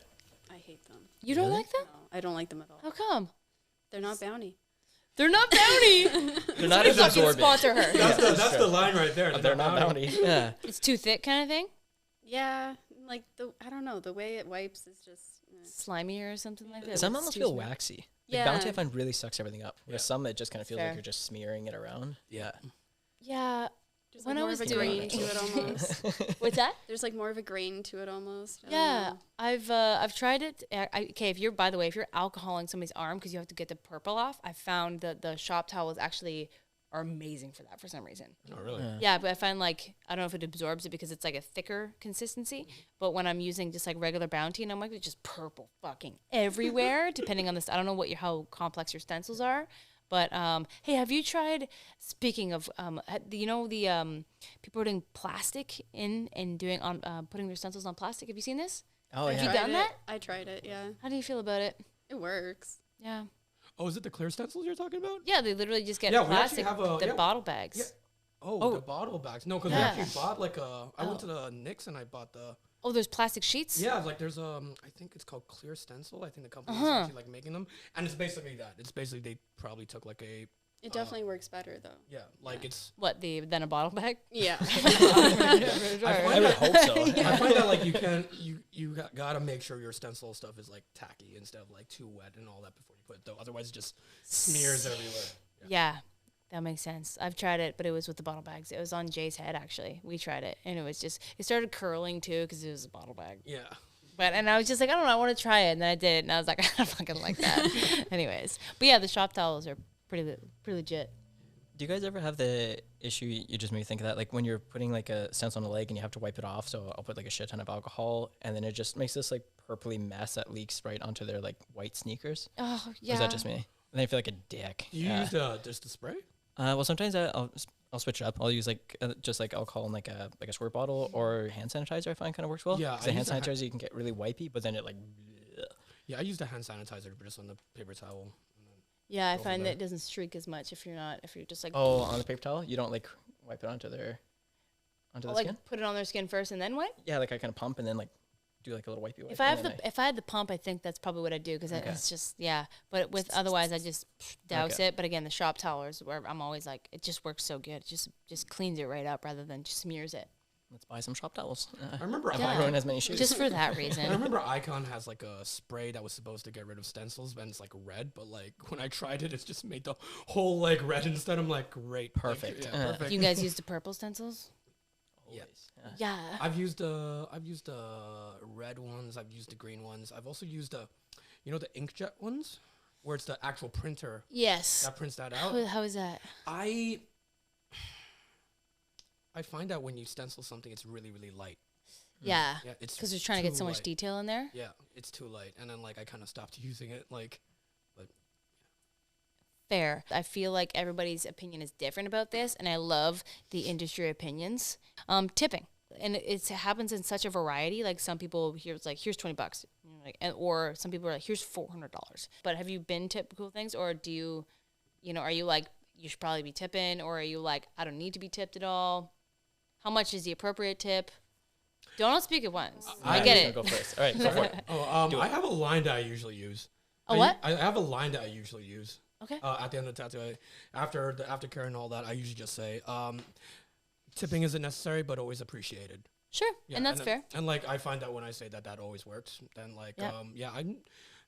I hate them. You don't Really? like them? No, I don't like them at all. How come? They're not Bounty. They're not Bounty. They're not as Fucking absorbent. sponsor her. That's the line right there. They're not bounty. Yeah. It's too thick, kind of thing. Yeah, like I don't know, the way it wipes is just. Slimy or something like that. Some It's almost too feel smooth. waxy. Like Yeah. Bounty I find really sucks everything up. Whereas Yeah. some it just kind of feels Fair. like you're just smearing it around. Yeah. Yeah. There's When like I more was of a doing grain it- to it almost. What's that? There's like more of a grain to it almost. I don't Yeah, know. I've tried it. Okay, if you're, by the way, if you're alcoholing somebody's arm because you have to get the purple off, I found that the shop towels actually are amazing for that for some reason. Oh really? Yeah. Yeah, but I find like I don't know if it absorbs it because it's like a thicker consistency. But when I'm using just like regular Bounty and I'm like it's just purple fucking everywhere, depending on this. I don't know how complex your stencils are. But hey, have you tried? Speaking of, the people putting plastic in and doing on putting their stencils on plastic. Have you seen this? Oh Have yeah. you Tried done it. that? I tried it, yeah. How do you feel about it? It works. Yeah, Oh, is it the clear stencils you're talking about? yeah. They literally just get Yeah, we actually plastic, have a- the yeah. bottle bags. Yeah. Oh, Oh. the bottle bags. No, because Yeah. we actually bought like a. I Oh. went to the Nix and I bought the. Oh, there's plastic sheets. Yeah, like there's I think it's called Clear Stencil. I think the company is actually like making them, and it's basically that. It's basically they probably took like a It definitely works better though. like it's. What then a bottle bag? Yeah. I I would hope so. I find that like you gotta make sure your stencil stuff is like tacky instead of like too wet and all that before you put it though. Otherwise, it just smears everywhere. Yeah, that makes sense. I've tried it, but it was with the bottle bags. It was on Jay's head actually. We tried it, and it started curling too because it was a bottle bag. Yeah. And I was just like, I don't know, I want to try it, and then I did it, and I was like, I don't fucking like that. Anyways, but yeah, the shop towels are pretty legit. Do you guys ever have the issue you just made me think of that? Like when you're putting like a stencil on a leg and you have to wipe it off. So I'll put like a shit ton of alcohol and then it just makes this like purpley mess that leaks right onto their like white sneakers. Oh Or yeah. is that just me? And then I feel like a dick. You Yeah. used just the spray? Well, sometimes I'll switch it up. I'll use like just like alcohol in like a squirt bottle or hand sanitizer. I find kind of works well. Yeah, 'Cause I the hand use the sanitizer you can get really wipey, but then it like. Yeah, I used a hand sanitizer just on the paper towel. Yeah, I Over find that there. it doesn't streak as much if you're just like Oh, on the paper towel, you don't like wipe it onto the like skin. put it on their skin first and then wipe. Yeah, like I kind of pump and then like do like a little wipey wipe. If I and have then if I had the pump, I think that's probably what I do because Okay. it's just But with otherwise, I just douse Okay. it. But again, the shop towels where I'm always like, it just works so good. It just cleans it right up rather than just smears it. let's buy some shop towels. I remember I Yeah. won't ruin as many shoes. Just for that I reason. remember Icon has like a spray that was supposed to get rid of stencils, and it's like red. But like when I tried it, it's just made the whole like red instead. I'm like, great, like, Perfect. yeah, perfect. You guys use the purple stencils? Always. Yeah. Yeah. I've used red ones. I've used the green ones. I've also used the inkjet ones, where it's the actual printer Yes. that prints that out. How is that? I find out when you stencil something, it's really really light. Yeah. Yeah, it's Because they're trying to get too so much light. detail in there. Yeah, it's too light, and then like I kind of stopped using it. Like, Fair. I feel like everybody's opinion is different about this, and I love the industry opinions. Tipping, and it happens in such a variety. Like some people here's $20, or some people are like, here's $400. But have you been typical things, or do you, are you like you should probably be tipping, or are you like I don't need to be tipped at all? How much is the appropriate tip? Don't speak at once. I get it. Go first. All right, go for it. I have a line that I usually use. A what? I have a line that I usually use. Okay. At the end of the tattoo, after the aftercare and all that, I usually just say, tipping isn't necessary, but always appreciated. Sure, Yeah, and that's then- fair. And like I find that when I say that, that always works. Then like Yeah. the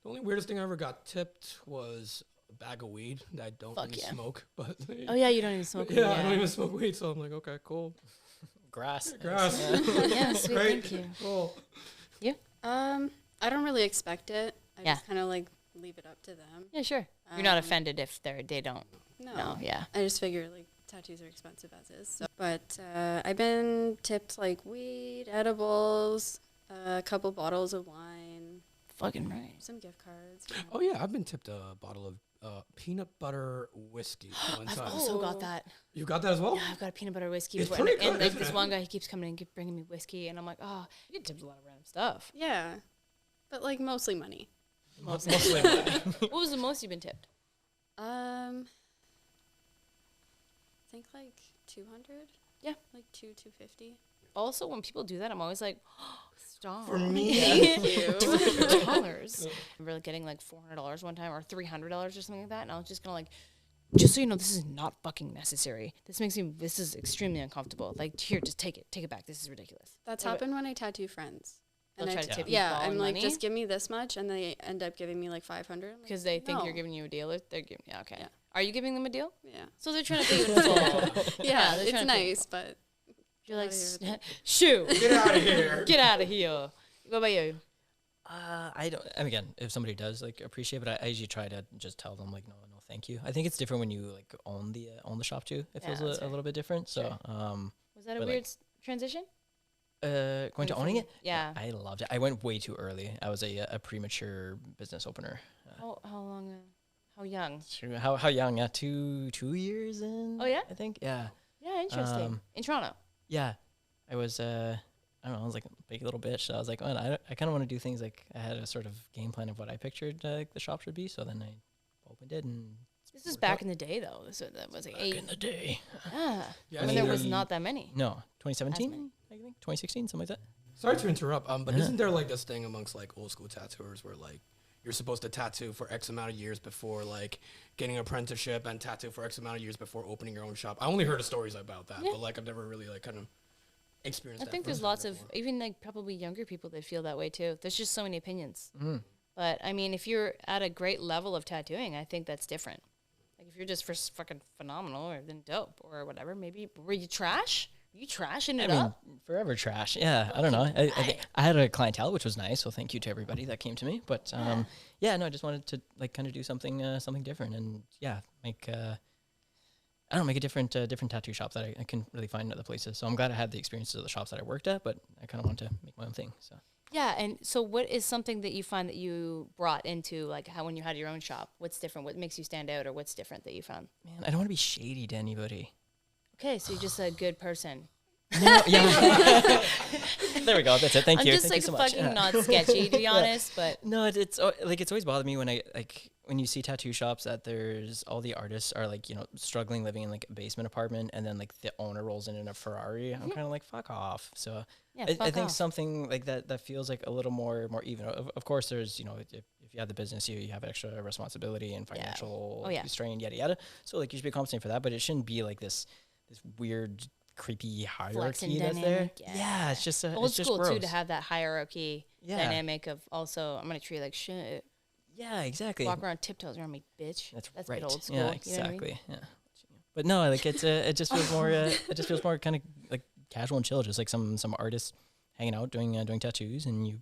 only weirdest thing I ever got tipped was a bag of weed that I don't Fuck really yeah. smoke. But Oh yeah, you don't even smoke. yeah, I don't even smoke weed, so I'm like, okay, cool. Grass. Grass. Yeah, sweet. Great. Thank you. Cool. I don't really expect it. I Yeah. just kind of like leave it up to them. Yeah, sure. You're not offended if they don't. No, yeah. I just figure like tattoos are expensive as is. So. But I've been tipped like weed, edibles, a couple bottles of wine. Fucking right. Some gift cards. Oh yeah, I've been tipped a bottle of peanut butter whiskey one I've time. also got that. You got that as well? Yeah, I've got a peanut butter whiskey. It's before, pretty and good, like isn't this it? one guy, he keeps coming and bringing me whiskey, and I'm like, oh, you get tipped a lot of random stuff. Yeah, but like mostly money. Mostly money. What was the most you've been tipped? I think like 200. Yeah. Like 250. Also, when people do that, I'm always like, oh, stop. For me. Thank you. $200. I remember getting like $400 one time or $300 or something like that, and I was just gonna like, just so you know, this is not fucking necessary. This is extremely uncomfortable. Like, here, just take it back. This is ridiculous. That's happened when I tattoo friends. They'll try to tip you yeah, ball I'm and like, money just give me this much, and they end up giving me like 500 because they think no. you're giving you a deal. Or they're giving, yeah, okay. Yeah. Are you giving them a deal? Yeah, So they're trying to pay you in full. yeah, they're it's trying to pay you nice, but You're like, Get outta here shoo, Get out of here. get out of here. What about you? I don't. I mean, again, if somebody does like appreciate it, I usually try to just tell them like, no, thank you. I think it's different when you like own the shop too. It feels that's a little bit different. So, Was that a But, weird like, transition? going to owning it, Yeah. I loved it. I went way too early. I was a premature business opener. How long? How young? How young? Yeah, 2 years in. Oh, yeah? I think yeah. Yeah, interesting. In Toronto. Yeah, I was. I don't know. I was like a big little bitch. So I was like, oh, I kind of want to do things like I had a sort of game plan of what I pictured the shop should be. So then I opened it, and This is back in the day, though. So that was like back 8. in the day. Yeah. Yeah, When there was not that many. No, 2017, many. I think 2016, something like that. Sorry to interrupt, but Yeah. isn't there like this thing amongst like old school tattooers where like you're supposed to tattoo for X amount of years before like getting an apprenticeship and tattoo for X amount of years before opening your own shop? I only heard of stories about that, Yeah. but like I've never really like kind of experienced I that. think there's firsthand lots of, before. even like probably younger people that feel that way too. There's just so many opinions. Mm. But I mean, if you're at a great level of tattooing, I think that's different. Like if you're just fucking phenomenal or then dope or whatever, maybe were you trash? You trashing it I mean, up? forever trash. Yeah, I don't know. I had a clientele, which was nice. So thank you to everybody that came to me. But yeah, no, I just wanted to like kind of do something something different, and yeah, make I don't know, make a different tattoo shop that I can really find in other places. So I'm glad I had the experiences of the shops that I worked at, but I kind of want to make my own thing. So Yeah, and so what is something that you find that you brought into like how when you had your own shop? What's different? What makes you stand out, or what's different that you found? man, I don't want to be shady to anybody. Okay, so you're just a good person. No, yeah. There we go. That's it. Thank I'm you. just Thank like you so much. fucking Yeah. not sketchy to be honest, but No, it's like it's always bothered me when when you see tattoo shops that there's all the artists are like, you know, struggling living in like a basement apartment, and then like the owner rolls in a Ferrari. I'm kind of like, fuck off. So yeah, I fuck think off. something like that feels like a little more even. Of course, there's, you know, if you have the business, you have extra responsibility and financial Oh, yeah. strain, yada yada. So like you should be compensated for that, but it shouldn't be like this weird creepy hierarchy that's there. dynamic, yeah. It's just Old it's just school gross. too, to have that hierarchy Yeah. dynamic of also I'm gonna treat you like shit. Yeah, exactly. Walk around tiptoes around me, bitch. That's a right. bit old school. Yeah, you know what I mean? exactly. Yeah. But no, like it just feels more it just feels more kind of like casual and chill, just like some artists hanging out doing tattoos, and you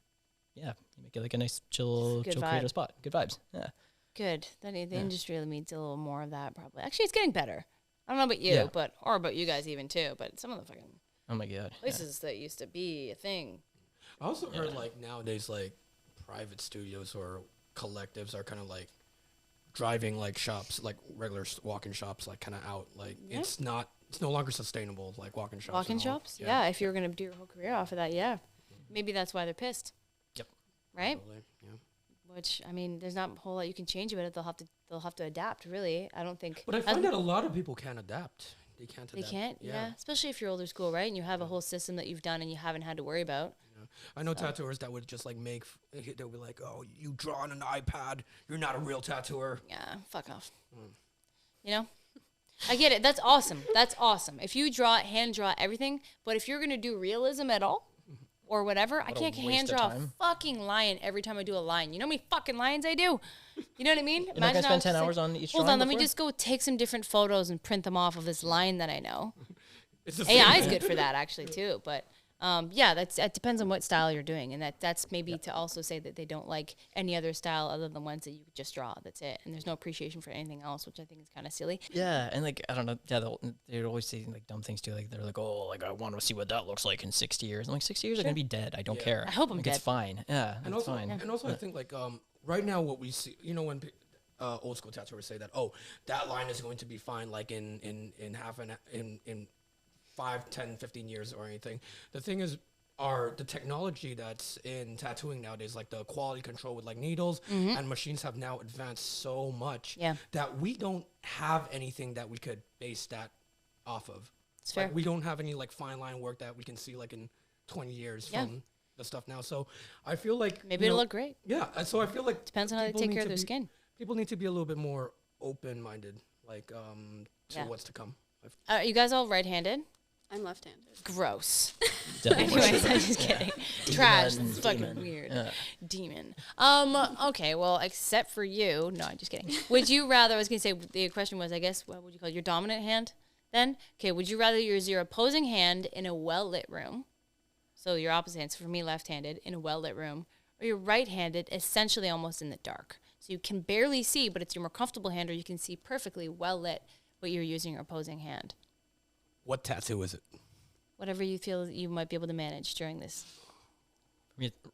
make it like a nice chill Good creative vibe. spot. Good vibes. Yeah. Good. Then the industry needs a little more of that probably. Actually, it's getting better. I don't know about you, Yeah. or about you guys even too, but some of the fucking Oh my god. places that used to be a thing. I also heard like nowadays like private studios or collectives are kind of like driving like shops, like regular walk-in shops, like kind of out. Like it's no longer sustainable. Like walk-in shops. Walk-in and all. shops? Yeah, if you were going to do your whole career off of that, yeah. Maybe that's why they're pissed. Yep. Right? Totally, yeah. Which, I mean, there's not a whole lot you can change about it. They'll have to adapt, really. I don't think. But I find that a lot of people can't adapt. They can't adapt. They can't? Yeah. Especially if you're older school, right? And you have a whole system that you've done and you haven't had to worry about. Yeah. I know tattooers that would just like they'll be like, oh, you draw on an iPad. You're not a real tattooer. Yeah, fuck off. You know? I get it. That's awesome. That's awesome. If you hand draw everything, but if you're going to do realism at all or whatever, I What a can't waste hand of draw a time. fucking lion every time I do a line. You know how many fucking lions I do? You know what I mean? You're not gonna I spend was 10 just hours on each Hold drawing on, let me before? just go take some different photos and print them off of this line that I know. It's the same AI is thing. good for that actually too, but that depends on what style you're doing, and that's maybe to also say that they don't like any other style other than the ones that you just draw. That's it, and there's no appreciation for anything else, which I think is kind of silly. Yeah, and like I don't know, yeah, they'd always say like dumb things too. Like they're like, oh, like I want to see what that looks like in 60 years. I'm like, 60 years are gonna be dead. I don't care. I hope I'm like, dead. It's fine. Yeah, And it's also, fine. and also, I think like right now what we see, you know, when old school tattooers say that, oh, that line is going to be fine, like in 5, 10, 15 years or anything. The thing is, the technology that's in tattooing nowadays, like the quality control with like needles and machines have now advanced so much that we don't have anything that we could base that off of. It's fair. Like, we don't have any like fine line work that we can see like in 20 years from the stuff now. So I feel like Maybe it'll look great. Yeah, and so I feel like Depends on how they people take need care of to their be- skin. People need to be a little bit more open-minded, like to what's to come. Are you guys all right-handed? I'm left-handed. Gross. Definitely. Anyways, I'm just kidding. Trash. Demon. It's fucking Demon. weird. Yeah. Demon. Okay, well, except for you. No, I'm just kidding. Would you rather, I was going to say, the question was, I guess, what would you call it, your dominant hand then? Okay, would you rather use your opposing hand in a well-lit room, so your opposite hand, so for me, left-handed, in a well-lit room, or your right-handed, essentially almost in the dark? So you can barely see, but it's your more comfortable hand, or you can see perfectly well-lit, but you're using your opposing hand. What tattoo is it? Whatever you feel that you might be able to manage during this.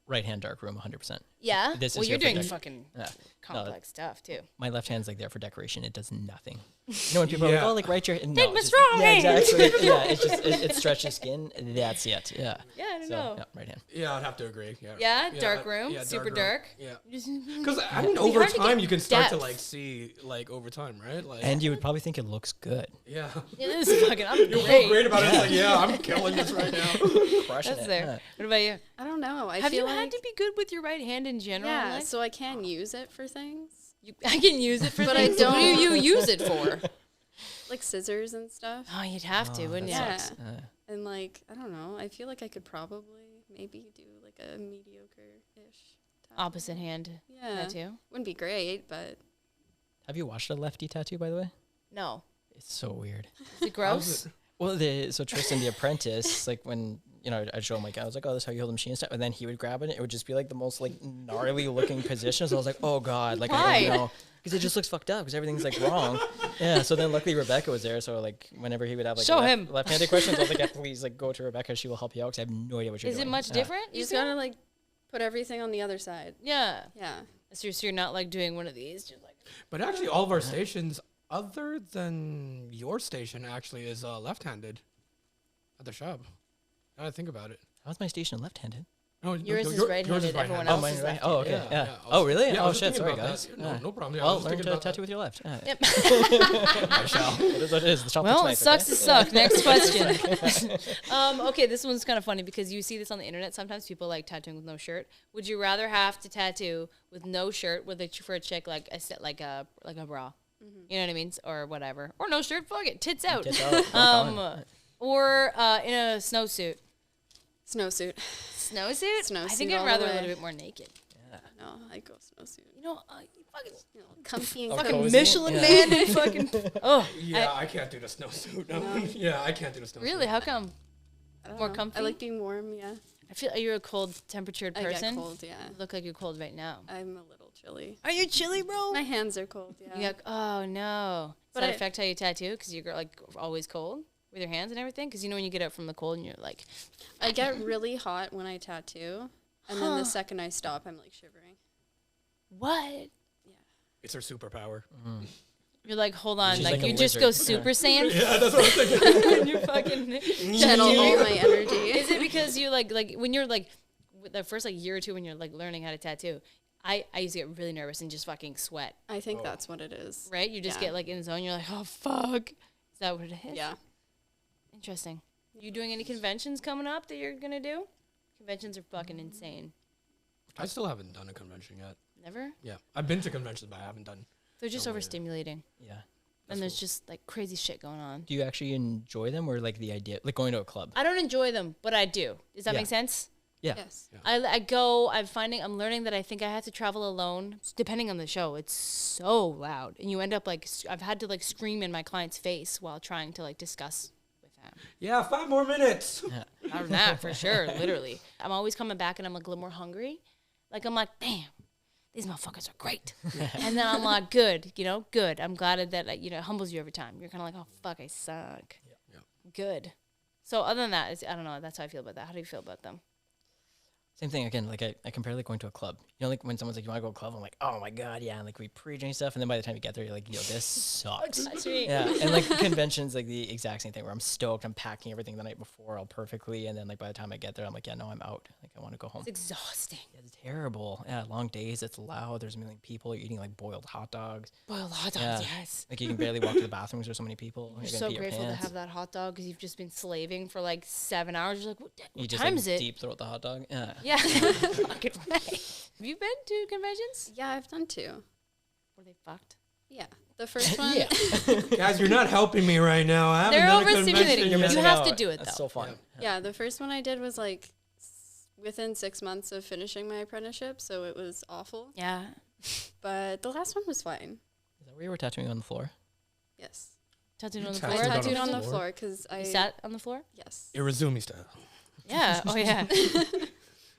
Right hand dark room, 100%. Yeah? This Well, is you're here for doing dec- fucking Yeah. complex stuff, too. My left hand's like there for decoration. It does nothing. You know when people are like, Yeah. oh, like right your no, Take my just- strong yeah, hand. exactly. Yeah, it's just it stretches skin. That's it. Yeah. Yeah, I don't So know. yeah, right hand. Yeah, I'd have to agree. Yeah. Yeah, dark room, yeah, super room. dark. Yeah. Just- Because I mean, It'd be over hard to time get you can start to depth. like see like over time, right? Like And you would probably think it looks good. yeah. Yeah, this is fucking, I'm You feel great. great about it. It's like, yeah, I'm killing this right now. Crushing That's it. there. Yeah. What about you? I don't know. I Have feel you like, had to be good with your right hand in general? yeah, Like, so I can use it for things I can use it for But I things. What do don't. you use it for? like scissors and stuff. Oh, you'd have to, Oh, wouldn't that you? Yeah. sucks. And like, I don't know. I feel like I could probably maybe do like a mediocre-ish tattoo. Opposite hand Yeah. tattoo? Wouldn't be great, but Have you watched a lefty tattoo, by the way? No. It's so weird. Is it gross? Well, so Tristan, the apprentice, like when I'd show him, like I was like, oh, this is how you hold the machine and stuff, and then he would grab it. It would just be like the most like gnarly looking position. So I was like, oh god, like I Why? don't know, because it just looks fucked up because everything's like wrong. Yeah. So then luckily Rebecca was there. So like whenever he would have like Show him. left-handed questions, I was like, yeah, please like go to Rebecca. She will help you out because I have no idea what you're Is doing. it much Yeah. different? you just gotta like put everything on the other side. Yeah. Yeah. So you're not like doing one of these, just like. But actually, all of our stations, other than your station, actually is left-handed at the shop. Now that I think about it. How's my station left-handed? No, Yours is yours right-handed, everyone Oh, else mine is right. lefty. Oh, okay. Yeah, Yeah. yeah, I Oh, was- really? yeah, I Oh was shit. thinking Sorry, about guys. that. No, no problem. Yeah, I Well, was learn thinking to about tattoo that. with your left. Yep. I shall. It is what it is. The shop Well, looks it nice, sucks okay? to suck. Next question. Okay, this one's kind of funny because you see this on the internet. Sometimes people like tattooing with no shirt. Would you rather have to tattoo with no shirt for a chick like a set like a bra? You know what I mean, or whatever, or no shirt? Fuck it, tits out. Tits out, rock on. Or in a snowsuit. Snowsuit. Snowsuit? I think Snowsuit I'd all rather the a little way. bit more naked. No, I go snowsuit. You know, fucking You know, comfy and fucking cozy. Michelin Yeah. man and fucking. Oh, Yeah, I can't do the snowsuit. Yeah, I can't do the snowsuit. really? How come? I don't More know. comfy? I like being warm. Yeah. I feel you're a cold temperatured I person. get cold. Yeah. You look like you're cold right now. I'm a little chilly. Are you chilly, bro? My hands are cold. Yeah. You got, oh no. Does But that I- affect how you tattoo? Because you're like always cold with your hands and everything? Because you know when you get up from the cold and you're like, I get really hot when I tattoo, and then the second I stop, I'm like shivering. what? It's her superpower. You're like, hold on. She's Like like a you just go wizard. Super Saiyan? Yeah, that's what I'm thinking. and you're fucking Channel all tattooing? my energy. Is it because you like when you're like with the first like year or two when you're like learning how to tattoo? I used to get really nervous and just fucking sweat. I think that's what it is. Right? You just Yeah. get like in the zone. You're like, oh fuck. Is that what it is? Yeah. Interesting. You doing any conventions coming up that you're gonna do? Conventions are fucking insane. I still haven't done a convention yet. Never? Yeah, I've been to conventions, but I haven't done. They're just No way. overstimulating. Yeah. And there's just like crazy shit going on. Do you actually enjoy them, or like the idea, like going to a club? I don't enjoy them, but I do. Does that Yeah. make sense? Yeah. Yes. I'm learning that I think I have to travel alone, depending on the show. It's so loud. And you end up like, I've had to like scream in my client's face while trying to like discuss with them. Yeah, 5 more minutes. Yeah. Other than that, for sure, literally. I'm always coming back and I'm like a little more hungry. Like, I'm like, damn, these motherfuckers are great. And then I'm like, good, good. I'm glad that, it humbles you every time. You're kind of like, oh, fuck, I suck. Yeah. Good. So other than that, I don't know. That's how I feel about that. How do you feel about them? Same thing again. Like I compare like going to a club. Like when someone's like, "You want to go to a club?" I'm like, "Oh my god, yeah!" And like we pre-drink stuff, and then by the time you get there, you're like, "Yo, this sucks." Yeah, and like conventions, like the exact same thing. Where I'm stoked, I'm packing everything the night before all perfectly, and then like by the time I get there, I'm like, "Yeah, no, I'm out. Like I want to go home." It's exhausting. Yeah, it's terrible. Yeah, long days. It's loud. There's a million people. You're eating like boiled hot dogs. Boiled hot dogs, Yeah. yes. Like you can barely walk to the bathrooms. There's so many people. You're You're gonna so pee your grateful to pants. have that hot dog because you've just been slaving for like 7 hours. You're like, what You just time like is it? deep throat the hot dog. Yeah. Yeah. Fucking right. Have you been to conventions? Yeah, I've done 2. Were they fucked? Yeah. The first one, Yeah. Guys, you're not helping me right now. I haven't They're done a overstimulating convention you. You're yet. missing have to out. do it, That's though. so fun. yeah, the first one I did was like within 6 months of finishing my apprenticeship, so it was awful. Yeah. But the last one was fine. Is that where you were tattooing on the floor? Yes. Tattooed on the tattooed floor? I on tattooed the on the floor? floor because I You sat on the floor? yes. Irizumi style. Yeah. Oh, yeah.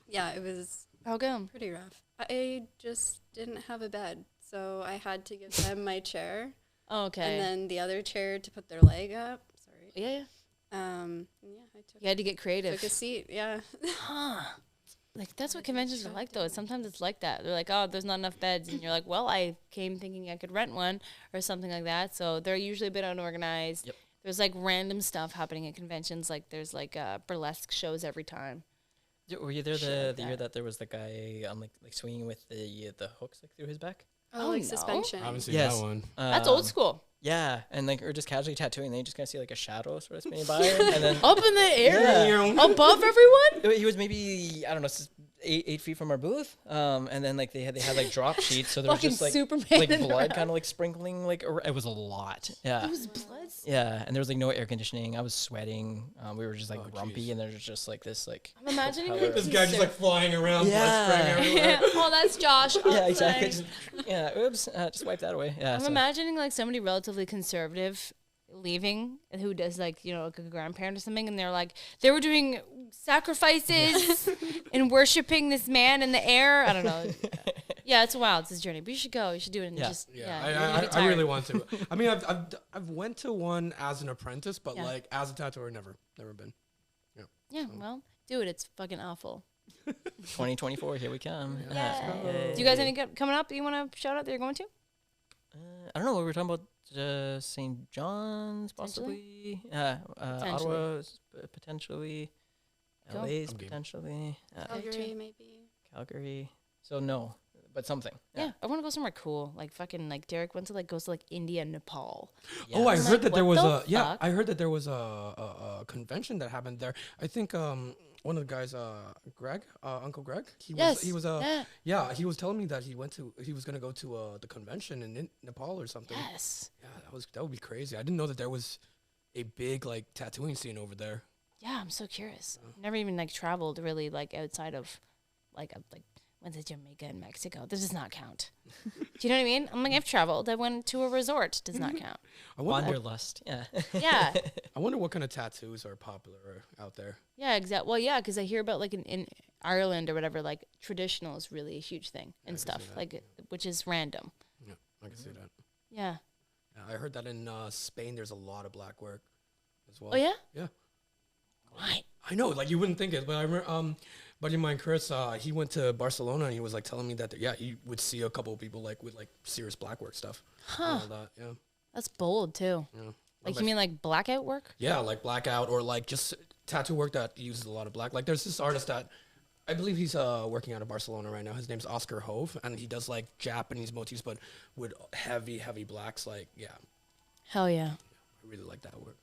Yeah, it was How come? pretty rough. I just didn't have a bed, so I had to give them my chair Oh, okay. and then the other chair to put their leg up. Sorry. yeah. Yeah, I You had to get creative. took a seat. Yeah. Huh. Like, that's what conventions are like, though. Sometimes it's like that. They're like, oh, there's not enough beds. And you're like, well, I came thinking I could rent one or something like that. So they're usually a bit unorganized. Yep. There's, like, random stuff happening at conventions. Like, there's, like, burlesque shows every time. Were you there Shit the like year that. that there was the guy like swinging with the hooks like through his back? Oh, Oh, like no. suspension. I haven't seen Yes. that one. That's old school. Yeah, and like or just casually tattooing, then you just kind of see like a shadow sort of spinning by, and then Up in the air? Yeah. Above everyone? he was maybe I don't know 8 feet from our booth, and then like they had like drop sheets, so there was Fucking just like Superman like in the blood round. kind of like sprinkling like it was a lot. Yeah. It was blood. Yeah, and there was like no air conditioning. I was sweating. We were just like Oh, grumpy, jeez. and there's just like this like. I'm imagining propeller. like This guy just like flying around, Yeah. blood spraying everywhere. oh, that's Josh. Yeah, exactly. Outside. Just, yeah, oops. Just wipe that away. Yeah. I'm so- imagining like somebody relatively conservative leaving who does like like a grandparent or something, and they're like they were doing sacrifices and worshiping this man in the air. I don't know. Yeah, it's wild. It's a journey, but you should go. You should do it. And Yeah. just Yeah, you're gonna be I really tired. want to. I mean, I've went to one as an apprentice, but Yeah. like as a tattooer, never been. Yeah, well, do it. It's fucking awful. 2024, here we come. Do you guys any coming up that you want to shout out that you're going to? I don't know. We were talking about St. John's, Potentially? possibly. Potentially. Ottawa's potentially. Go. LA's I'm game. potentially. Calgary, maybe. Calgary. So no, but something. Yeah, I want to go somewhere cool. Like fucking like Derek went to like goes to like India, Nepal. Oh, I I'm heard like, that there what was the a fuck? I heard that there was a convention that happened there. I think one of the guys, Greg, Uncle Greg, he Yes. he was telling me that he was gonna go to the convention in Nepal or something. Yes. Yeah, that would be crazy. I didn't know that there was a big like tattooing scene over there. Yeah, I'm so curious. Never even like traveled really like outside of like went to Jamaica and Mexico. This does not count. Do you know what I mean? I'm like I've traveled. I went to a resort. Does not count. I wonder, Wanderlust. Yeah. Yeah. I wonder what kind of tattoos are popular out there. Yeah, exactly. Well, yeah, because I hear about like in Ireland or whatever, like traditional is really a huge thing and can see stuff, that. like which is random. Yeah, I can see that. Yeah. Yeah, I heard that in Spain there's a lot of black work as well. Oh yeah. Yeah. Why? I know, like you wouldn't think it, but I remember, buddy of mine, Chris, he went to Barcelona and he was like telling me that, he would see a couple of people like with like serious black work stuff. Huh. And all that, yeah. That's bold too. Yeah. Like you mean like blackout work? Yeah, like blackout or like just tattoo work that uses a lot of black. Like there's this artist that I believe he's working out of Barcelona right now. His name's Oscar Hove, and he does like Japanese motifs, but with heavy, heavy blacks. Like, yeah, Hell yeah. I really like that work.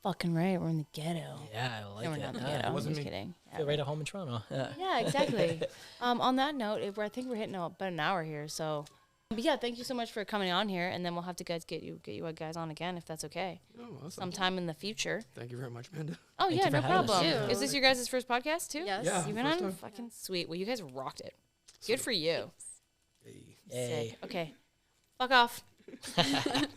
Fucking right. We're in the ghetto. Yeah, I like No, we're it. not in the Yeah. ghetto. I'm wasn't just me. kidding. Feel right at home in Toronto. Yeah. Yeah, exactly. On that note, I think we're hitting about an hour here. So, but yeah, thank you so much for coming on here, and then we'll have to get you guys on again if that's okay, Oh, awesome. sometime in the future. Thank you very much, Amanda. Oh Thank yeah, you for no having us. problem. Yeah. Is this your guys' first podcast too? Yes. Yeah. You've been First on? time. Fucking sweet. Well, you guys rocked it. Good for you. Hey. Yay. Sick. Okay. Fuck off.